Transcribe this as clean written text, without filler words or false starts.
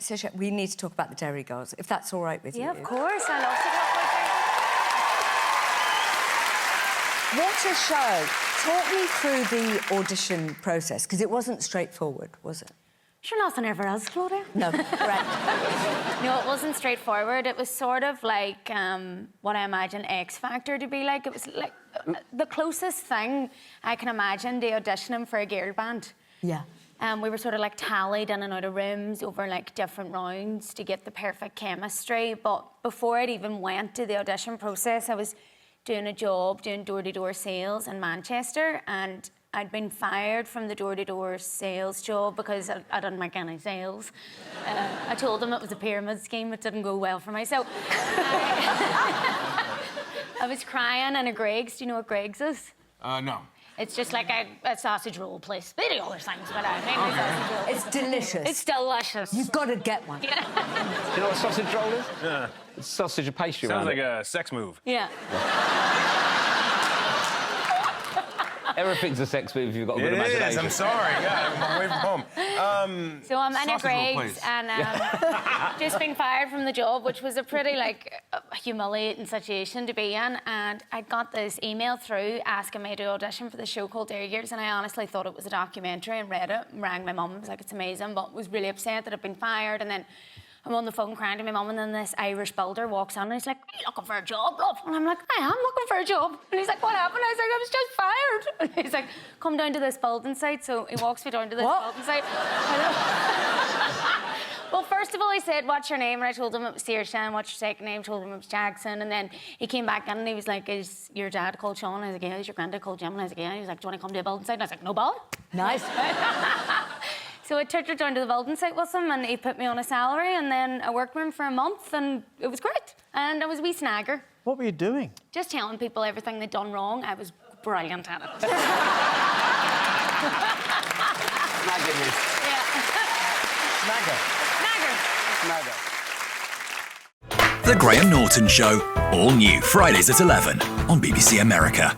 Saoirse, we need to talk about the Dairy Girls, if that's all right with you. Yeah, of course. I love to talk about Dairy What a show. Talk me through the audition process, because it wasn't straightforward, was it? Sure, nothing ever is, Claudia. No, right. No, it wasn't straightforward. It was sort of like what I imagine X Factor to be like. It was like the closest thing I can imagine to auditioning for a girl band. Yeah. We were sort of like tallied in and out of rooms over like different rounds to get the perfect chemistry. But before I'd even went to the audition process, I was doing a job doing door-to-door sales in Manchester, and I'd been fired from the door-to-door sales job because I didn't make any sales. I told them it was a pyramid scheme. It didn't go well for me. So I was crying in a Greggs. Do you know what Greggs is? No. It's just like a sausage roll place. They do other things, but I think sausage roll. It's delicious. It's delicious. You've got to get one. Yeah. Do you know what sausage roll is? Yeah. It's sausage and pastry. Sounds like it. a sex move. Yeah. Everything's a sex move if you've got a good It imagination. is. I'm sorry. Yeah, I'm away from home. So I'm in a Sausage roll Greggs place. and just being fired from the job, which was a pretty humiliating situation to be in. And I got this email through asking me to audition for the show called Dairy Girls, and I honestly thought it was a documentary and read it and rang my mum. I was like, it's amazing, but was really upset that I'd been fired. And then I'm on the phone crying to my mum, and then this Irish builder walks on and he's like, are you looking for a job, love? And I'm like, I am looking for a job. And he's like, what happened? I was like, I was just fired. And he's like, come down to this building site. So he walks me down to this building site. Well, first of all, he said, what's your name? And I told him it was Saoirse. And what's your second name? Told him it was Jackson. And then he came back in and he was like, is your dad called Sean? And I was like, yeah. Is your granddad called Jim? And I was like, yeah. And he was like, do you want to come to a building site? And I was like, no bother. Nice. So I took her down to the building site with him, and he put me on a salary, and then I worked with him for a month, and it was great. And I was a wee snagger. What were you doing? Just telling people everything they'd done wrong. I was brilliant at it. Snagging. Yeah. Snagger. Snagger. The Graham Norton Show. All new Fridays at 11 on BBC America.